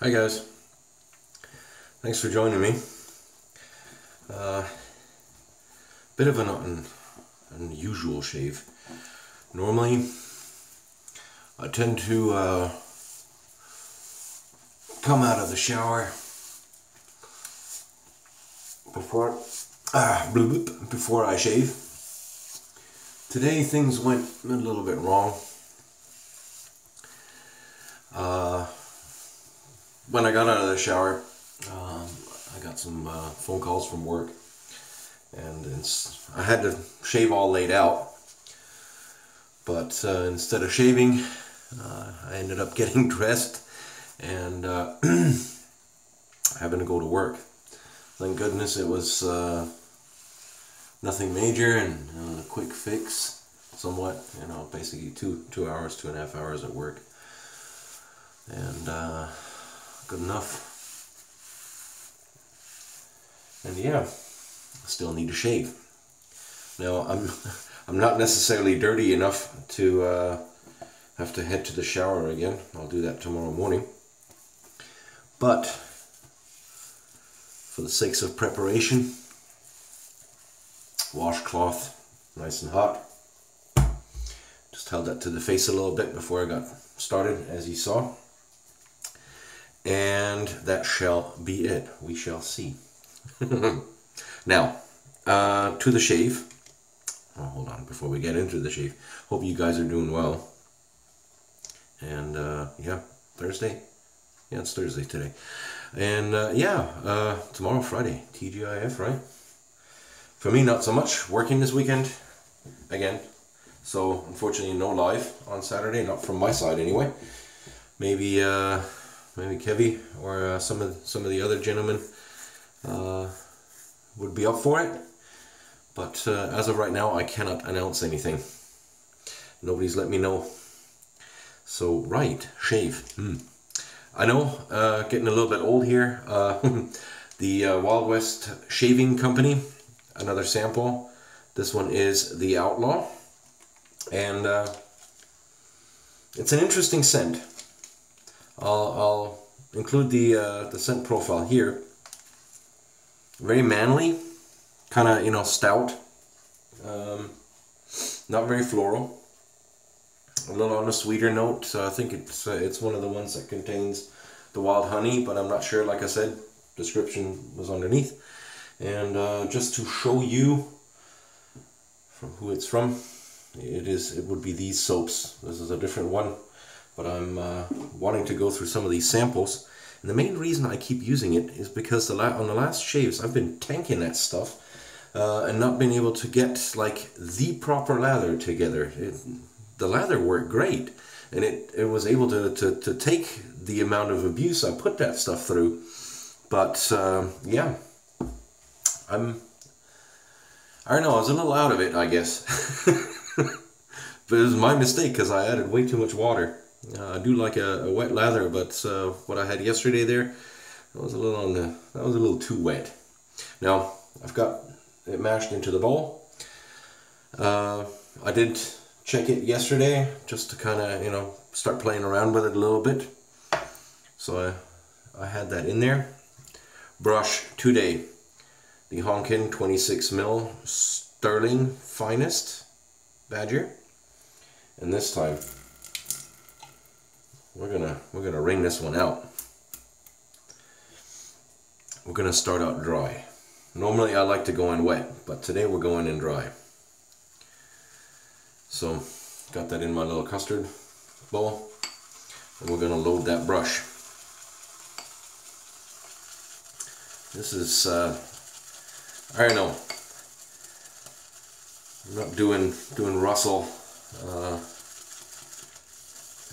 Hi guys, thanks for joining me. Bit of an unusual shave. Normally I tend to come out of the shower before I shave. Today things went a little bit wrong. When I got out of the shower, I got some phone calls from work, and I had to shave all laid out, but instead of shaving, I ended up getting dressed and having to go to work. Thank goodness it was nothing major and a quick fix, somewhat, basically two hours, 2.5 hours at work, and good enough. And yeah, I still need to shave. Now I'm not necessarily dirty enough to have to head to the shower again. I'll do that tomorrow morning. But for the sakes of preparation, washcloth, nice and hot. Just held that to the face a little bit before I got started, as you saw. And that shall be it. We shall see. Now, to the shave. Oh, hold on, before we get into the shave. Hope you guys are doing well. And yeah, Thursday. Yeah, it's Thursday today. And tomorrow Friday, TGIF, right? For me, not so much. Working this weekend again. So unfortunately, no live on Saturday. Not from my side anyway. Maybe Kevy or some of the other gentlemen would be up for it, but as of right now I cannot announce anything. Nobody's let me know. So right, shave. I know, getting a little bit old here. The Wild West Shaving Company, another sample. This one is the Outlaw, and it's an interesting scent. I'll include the scent profile here. Very manly, kind of stout, not very floral. A little on a sweeter note. So I think it's one of the ones that contains the wild honey, but I'm not sure. Like I said, description was underneath. And just to show you from who it's from, it would be these soaps. This is a different one. But I'm wanting to go through some of these samples, and the main reason I keep using it is because on the last shaves I've been tanking that stuff and not been able to get like the proper lather together. The lather worked great, and it was able to take the amount of abuse I put that stuff through. But yeah, I don't know, I was a little out of it, I guess. But it was my mistake because I added way too much water. I do like a wet lather, but what I had yesterday there, that was a little too wet. Now I've got it mashed into the bowl. I did check it yesterday just to kind of start playing around with it a little bit. So I had that in there. Brush today, the Honkin 26mm Sterling Finest Badger, and this time we're gonna wring this one out. We're gonna start out dry. Normally I like to go in wet, but today we're going in dry. So got that in my little custard bowl, and we're gonna load that brush. This is I don't know. I'm not doing Russell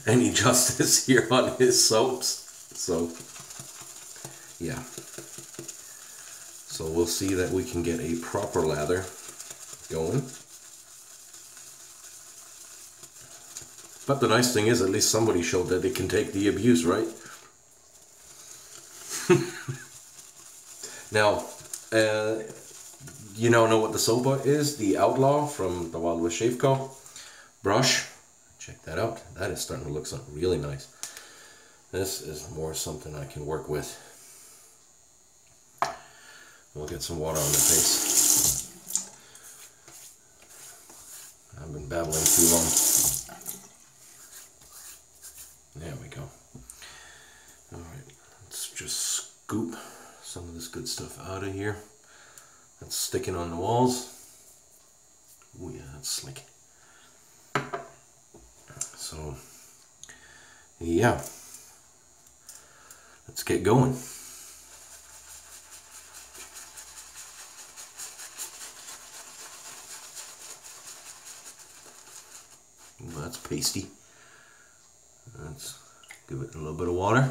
any justice here on his soaps, so yeah. So we'll see that we can get a proper lather going. But the nice thing is, at least somebody showed that they can take the abuse, right? Now, you now know what the soap is, the Outlaw from the Wild West Shave Co. Brush. Check that out. That is starting to look something really nice. This is more something I can work with. We'll get some water on the face. I've been babbling too long. There we go. Alright, let's just scoop some of this good stuff out of here. That's sticking on the walls. Oh yeah, that's slick. So, yeah. Let's get going. Well, that's pasty. Let's give it a little bit of water.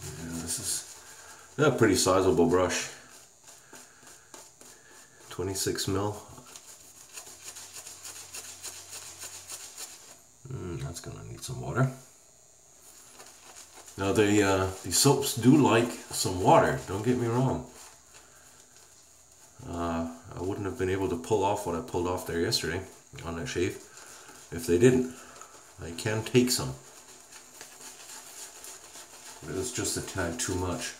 Yeah, this is a pretty sizable brush. 26 mil. That's gonna need some water. Now the soaps do like some water, don't get me wrong. I wouldn't have been able to pull off what I pulled off there yesterday on that shave if they didn't. They can take some. But it's just a tad too much.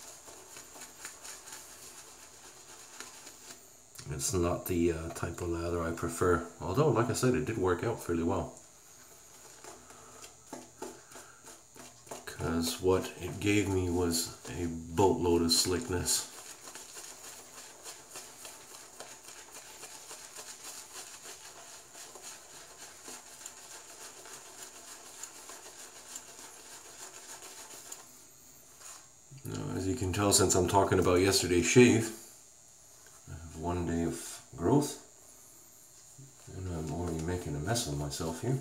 It's not the type of lather I prefer. Although, like I said, it did work out fairly well. Because what it gave me was a boatload of slickness. Now, as you can tell, since I'm talking about yesterday's shave, I have 1 day of growth, and I'm already making a mess of myself here.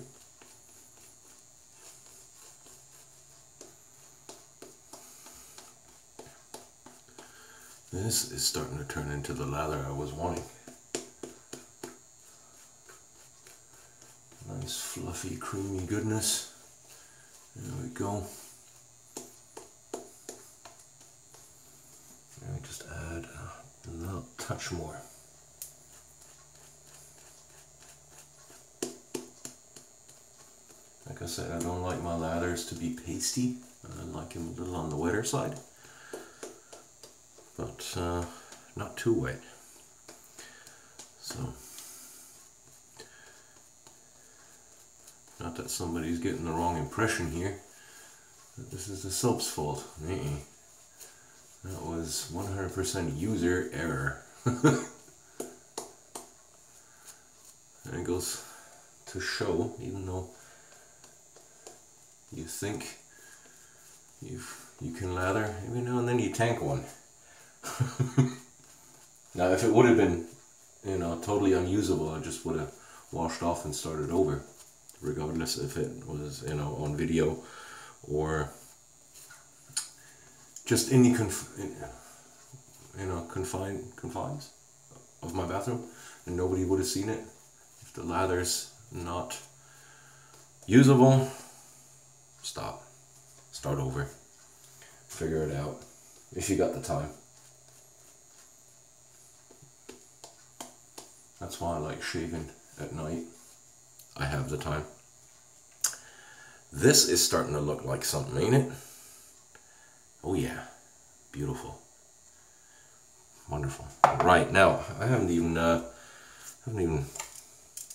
This is starting to turn into the lather I was wanting. Nice fluffy creamy goodness. There we go. And we just add a little touch more. Like I said, I don't like my lathers to be pasty. I like them a little on the wetter side. But not too wet. So, not that somebody's getting the wrong impression here, that this is the soap's fault. That was 100% user error. And it goes to show, even though you think you can lather, every now and then you tank one. Now if it would have been, you know, totally unusable, I just would have washed off and started over, regardless if it was, you know, on video or just any confines of my bathroom, and nobody would have seen it. If the lather's not usable, stop, start over, figure it out if you got the time. That's why I like shaving at night. I have the time. This is starting to look like something, ain't it? Oh yeah, beautiful, wonderful. Right, now I haven't even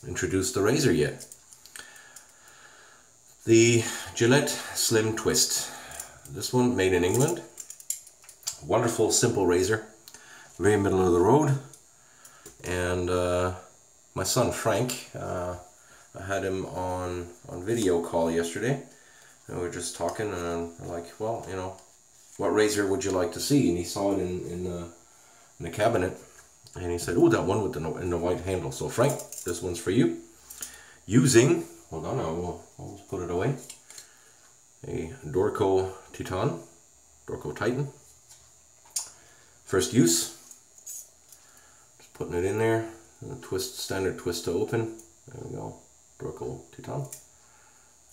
introduced the razor yet. The Gillette Slim Twist. This one made in England. Wonderful, simple razor, very middle of the road. And my son Frank, I had him on video call yesterday, and we were just talking, and I'm like, well, you know, what razor would you like to see? And he saw it in the cabinet, and he said, oh, that one with the white handle. So Frank, this one's for you. Using, hold on, I'll put it away. A Dorco Titan. First use. Putting it in there, and standard twist to open. There we go, Dorco Titan.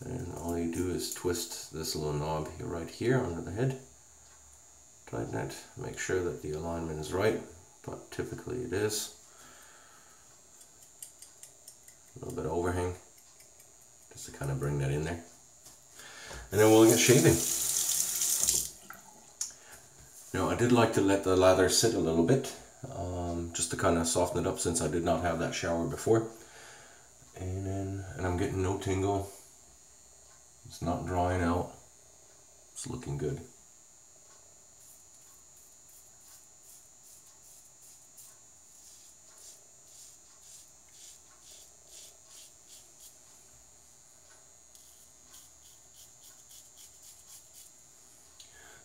And all you do is twist this little knob right here under the head. Tighten it, make sure that the alignment is right. but typically it is. A little bit of overhang, just to kind of bring that in there. And then we'll get shaving. Now I did like to let the lather sit a little bit, just to kind of soften it up since I did not have that shower before. And I'm getting no tingle. It's not drying out. It's looking good.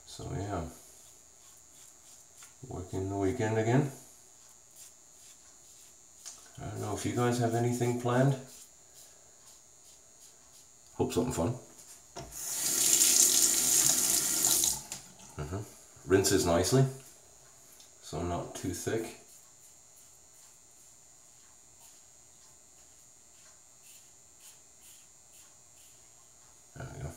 So yeah, working the weekend again. I don't know if you guys have anything planned. Hope something fun. Rinses nicely, so not too thick. There we go.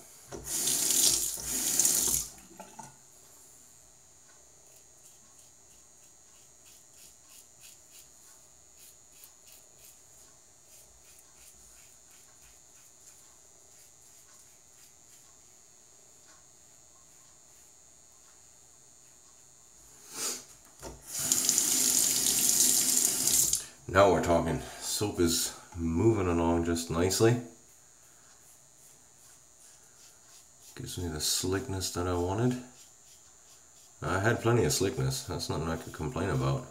Now we're talking. Soap is moving along just nicely. Gives me the slickness that I wanted. I had plenty of slickness. That's nothing I could complain about.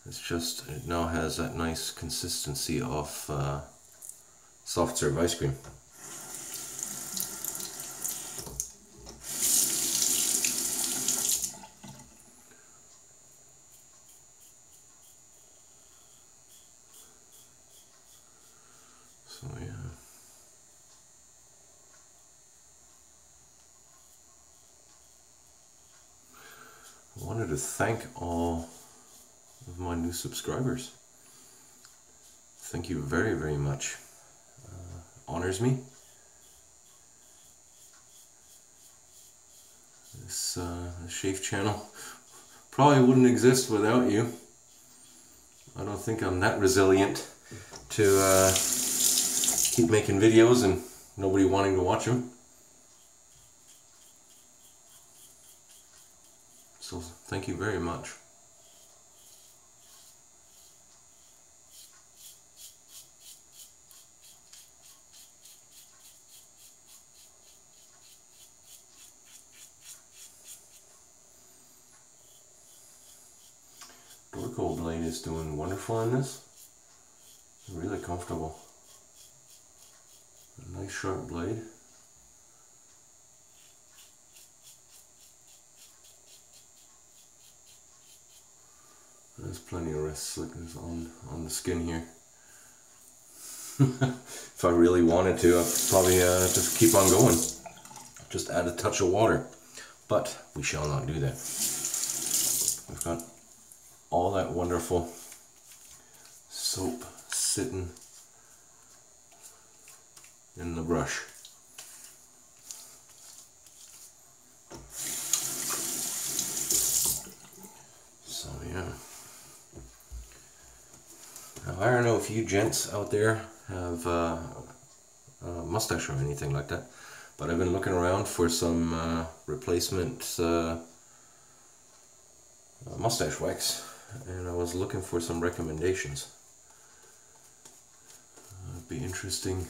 It's just, it now has that nice consistency of soft serve ice cream. So yeah. I wanted to thank all of my new subscribers. Thank you very, very much. Honors me. This Shave channel probably wouldn't exist without you. I don't think I'm that resilient to keep making videos and nobody wanting to watch them. So thank you very much. Dorco blade is doing wonderful in this. Really comfortable. A nice sharp blade. There's plenty of rest slickness on the skin here. If I really wanted to, I'd probably just keep on going. Just add a touch of water. But we shall not do that. We've got all that wonderful soap sitting in the brush. So yeah. Now I don't know if you gents out there have a mustache or anything like that, but I've been looking around for some replacement mustache wax, and I was looking for some recommendations. It'd be interesting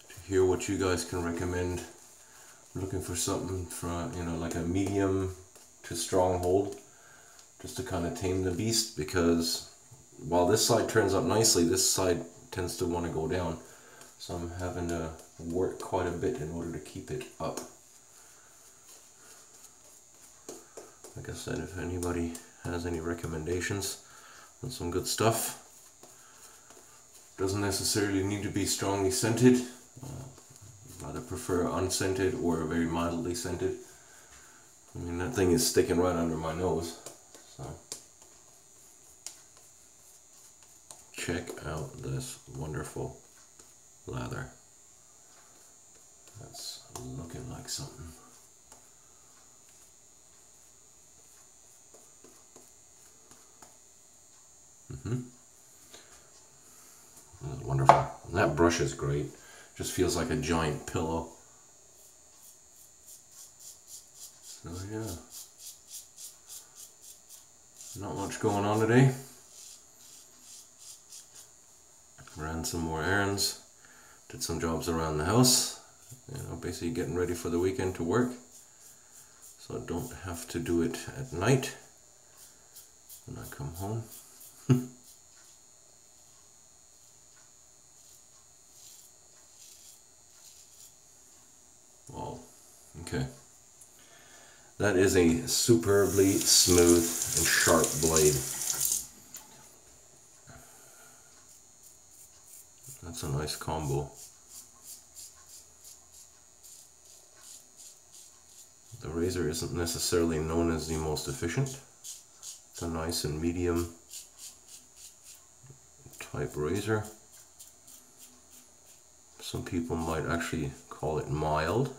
to hear what you guys can recommend. I'm looking for something from, you know, like a medium to strong hold, just to kind of tame the beast, because while this side turns up nicely, this side tends to want to go down. So I'm having to work quite a bit in order to keep it up. Like I said, if anybody has any recommendations on some good stuff, doesn't necessarily need to be strongly scented. I'd rather prefer unscented or very mildly scented. I mean, that thing is sticking right under my nose. So check out this wonderful lather. That's looking like something. That's wonderful. And that brush is great. Just feels like a giant pillow. So yeah. Not much going on today. Ran some more errands. Did some jobs around the house. You know, basically getting ready for the weekend to work. So I don't have to do it at night when I come home. Wow. Okay. That is a superbly smooth and sharp blade. That's a nice combo. The razor isn't necessarily known as the most efficient. It's a nice and medium type razor. Some people might actually call it mild.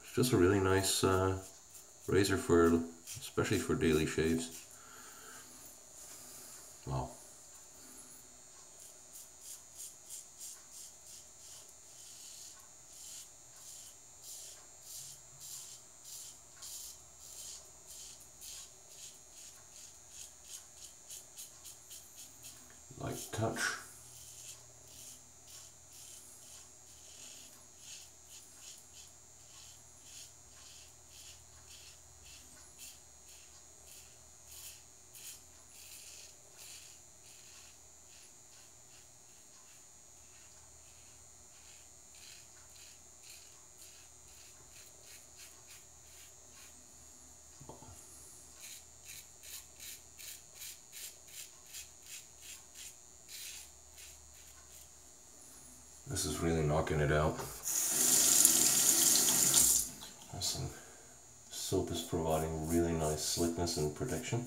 It's just a really nice razor for, especially for daily shaves. Wow. Light touch. This is really knocking it out. Awesome. Soap is providing really nice slickness and protection.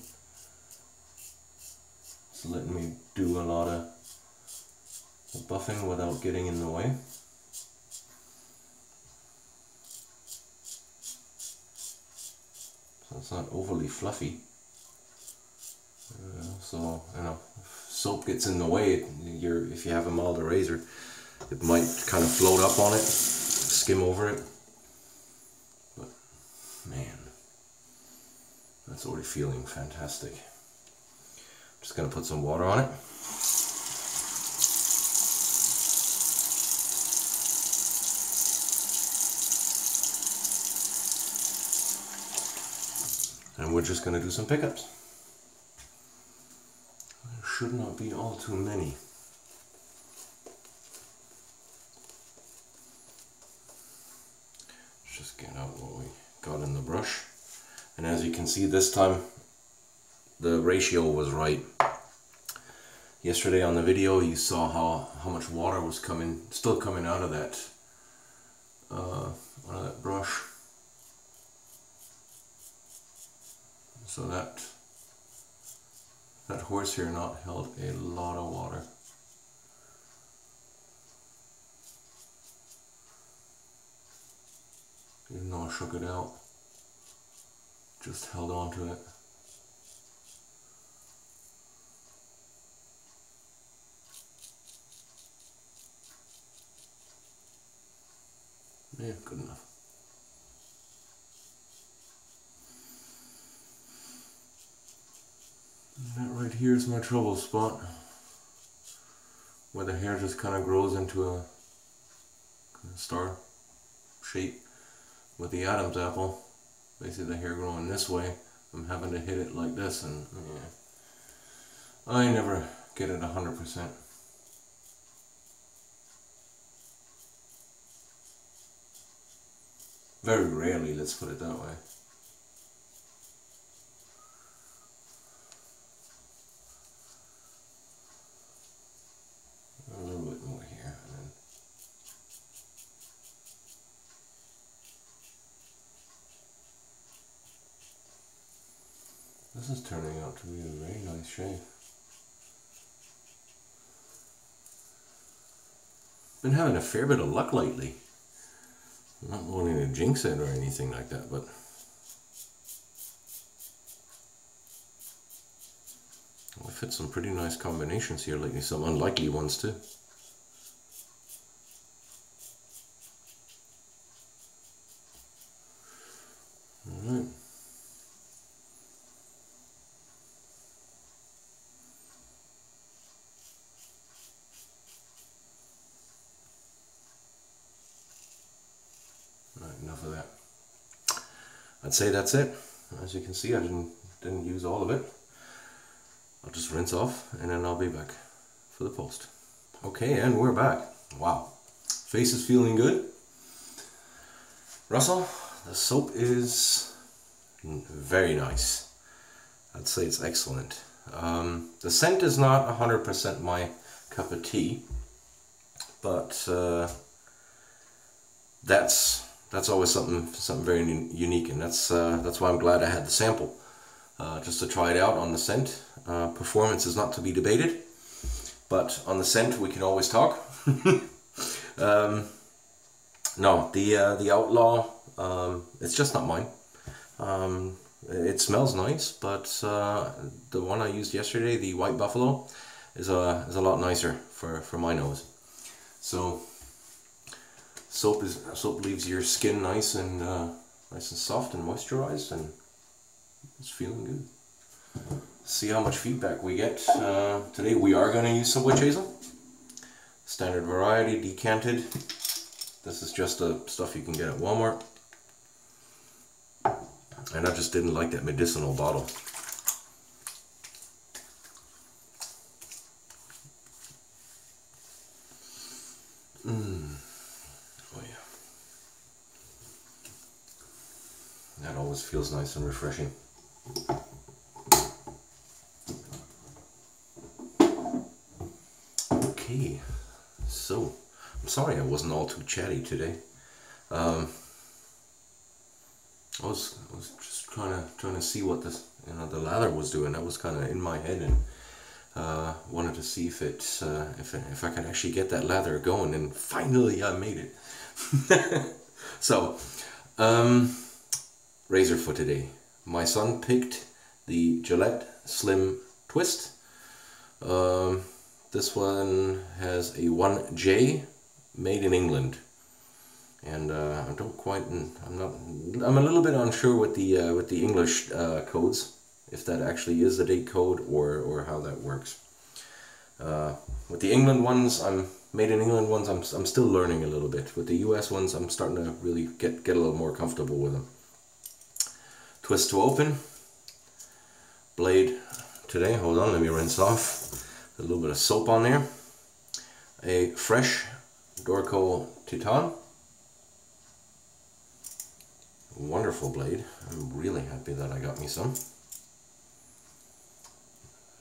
It's letting me do a lot of buffing without getting in the way. So it's not overly fluffy. So, you know, if soap gets in the way, if you have a milder razor, it might kind of float up on it, skim over it. But man, that's already feeling fantastic. Just gonna put some water on it. And we're just gonna do some pickups. There should not be all too many. Just get out what we got in the brush. And as you can see, this time the ratio was right. Yesterday on the video you saw how much water was still coming out of that brush. So that horsehair knot held a lot of water. Even though I shook it out, just held on to it. Yeah, good enough. And that right here is my trouble spot, where the hair just kind of grows into a kind of star shape. With the Adam's apple, basically the hair growing this way, I'm having to hit it like this, and yeah, I never get it 100%. Very rarely, let's put it that way. A little bit more here, and then this is turning out to be a very nice shave. Been having a fair bit of luck lately. I'm not wanting to jinx it or anything like that, but fit some pretty nice combinations here lately, some unlikely ones too. Alright. Right, enough of that. I'd say that's it. As you can see, I didn't use all of it. I'll just rinse off and then I'll be back for the post. Okay, and we're back. Wow. Face is feeling good. Russell, the soap is very nice. I'd say it's excellent. The scent is not 100% my cup of tea, but that's always something very unique, and that's why I'm glad I had the sample, just to try it out on the scent. Performance is not to be debated, but on the scent we can always talk. No, the Outlaw, it's just not mine. It smells nice, but the one I used yesterday, the White Buffalo, is a lot nicer for my nose. So soap leaves your skin nice and soft and moisturized, and it's feeling good. See how much feedback we get. Today we are going to use some witch hazel. Standard variety, decanted. This is just the stuff you can get at Walmart. And I just didn't like that medicinal bottle. Oh yeah. That always feels nice and refreshing. Okay, so I'm sorry I wasn't all too chatty today. I was just trying to see what this, the lather was doing. That was kind of in my head, and wanted to see if if I could actually get that lather going, and finally I made it. So, razor for today. My son picked the Gillette Slim Twist. This one has a 1J, made in England. And I don't quite, I'm a little bit unsure with the English codes, if that actually is the date code or how that works. With the England ones, made in England ones, I'm still learning a little bit. With the US ones, I'm starting to really get a little more comfortable with them. Twist to open. Blade today, hold on, let me rinse off. A little bit of soap on there. A fresh Dorco Titan. Wonderful blade. I'm really happy that I got me some.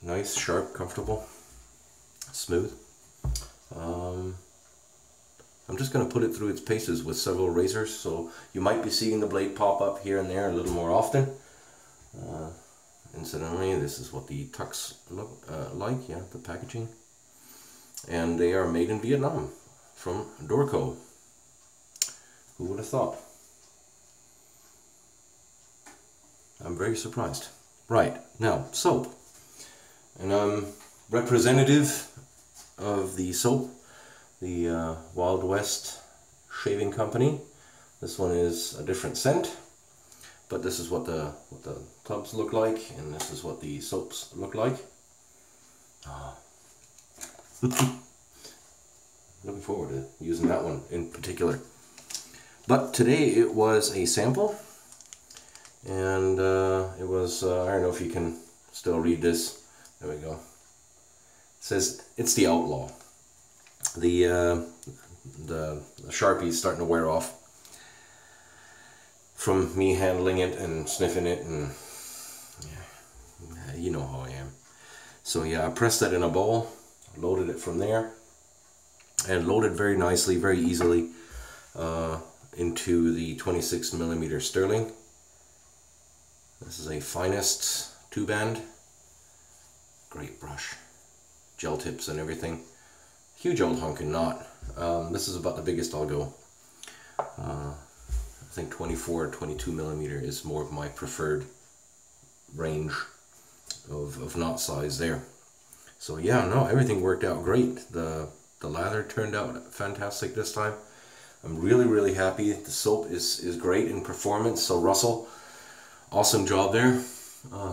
Nice, sharp, comfortable, smooth. I'm just going to put it through its paces with several razors, so you might be seeing the blade pop up here and there a little more often. Incidentally, this is what the tucks look like, yeah, the packaging. And they are made in Vietnam, from Dorco. Who would have thought? I'm very surprised. Right, now, soap. And I'm representative of the soap, the Wild West Shaving Company. This one is a different scent, but this is what the tubs look like, and this is what the soaps look like. Oh. Looking forward to using that one in particular. But today it was a sample. And it was, I don't know if you can still read this. There we go. It says, it's the Outlaw. The Sharpie's starting to wear off from me handling it and sniffing it, and yeah, you know how I am. So yeah, I pressed that in a bowl, loaded it from there, and loaded very nicely, very easily into the 26mm sterling. This is a Finest 2-band. Great brush. Gel tips and everything. Huge old hunkin' knot. This is about the biggest I'll go. I think 24 or 22mm is more of my preferred range of knot size there. So yeah, no, everything worked out great. The lather turned out fantastic this time. I'm really, really happy. The soap is great in performance. So Russell, awesome job there.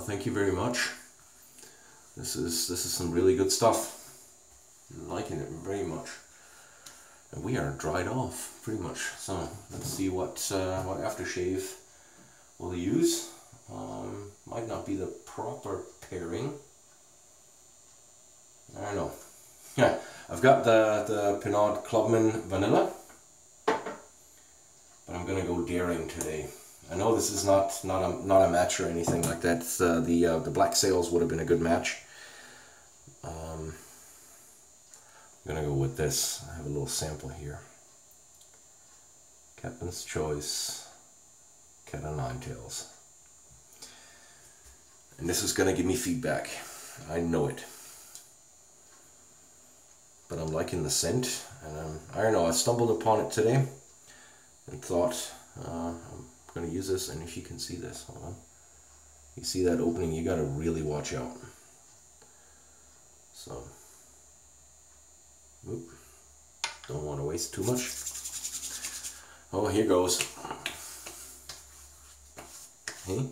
Thank you very much. This is some really good stuff. I'm liking it very much. And we are dried off pretty much. So let's see what aftershave we'll use. Might not be the proper pairing. I don't know. Yeah, I've got the Pinot Clubman Vanilla, but I'm gonna go daring today. I know this is not a match or anything like that. The Black Sails would have been a good match. I'm gonna go with this. I have a little sample here. Captain's Choice, Cat o' Nine Tails. And this is gonna give me feedback. I know it. But I'm liking the scent, and I don't know, I stumbled upon it today and thought I'm going to use this. And if you can see this, hold on, you see that opening, you got to really watch out. So, whoop, don't want to waste too much. Oh, here goes. Hey,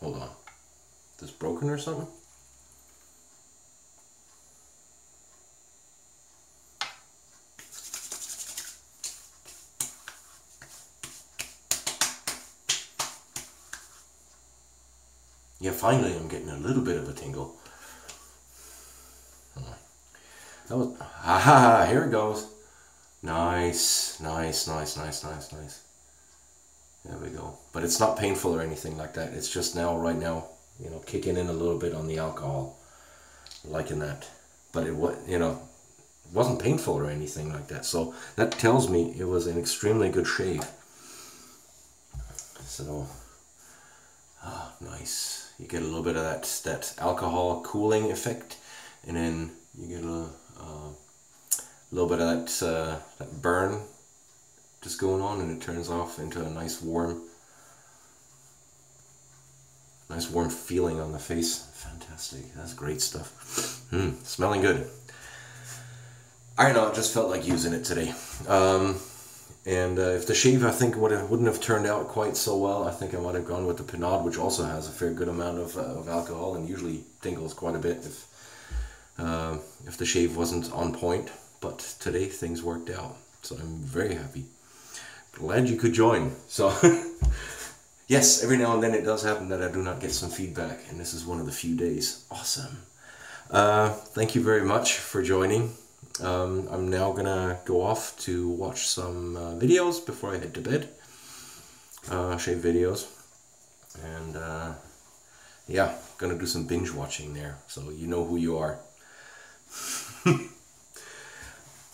hold on, is this broken or something? Yeah, finally I'm getting a little bit of a tingle. That was, aha, here it goes. Nice, nice, nice, nice, nice, nice. There we go. But it's not painful or anything like that. It's just now, right now, you know, kicking in a little bit on the alcohol. Liking that. But it was, you know, it wasn't painful or anything like that. So that tells me it was an extremely good shave. So, nice. You get a little bit of that alcohol cooling effect, and then you get a little bit of that burn just going on, and it turns off into a nice warm feeling on the face. Fantastic. That's great stuff. Smelling good. I don't know, I just felt like using it today. And if the shave, I think, wouldn't have turned out quite so well, I think I might have gone with the Pinot, which also has a fair good amount of alcohol and usually tingles quite a bit if the shave wasn't on point. But today things worked out, so I'm very happy. Glad you could join. So yes, every now and then it does happen that I do not get some feedback, and this is one of the few days. Awesome. Thank you very much for joining. I'm now gonna go off to watch some videos before I head to bed. Shave videos. And yeah, gonna do some binge watching there, so you know who you are.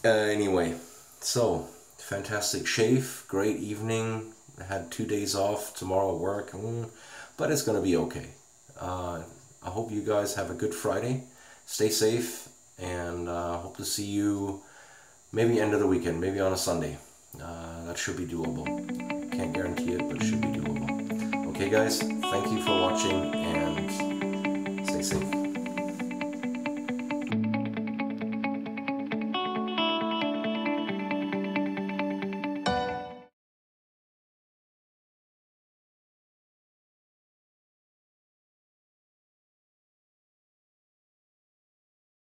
Anyway, so fantastic shave, great evening. I had 2 days off, tomorrow work, but it's gonna be okay. I hope you guys have a good Friday. Stay safe, and hope to see you maybe end of the weekend, maybe on a Sunday. That should be doable. Can't guarantee it, but it should be doable. Okay guys, thank you for watching, and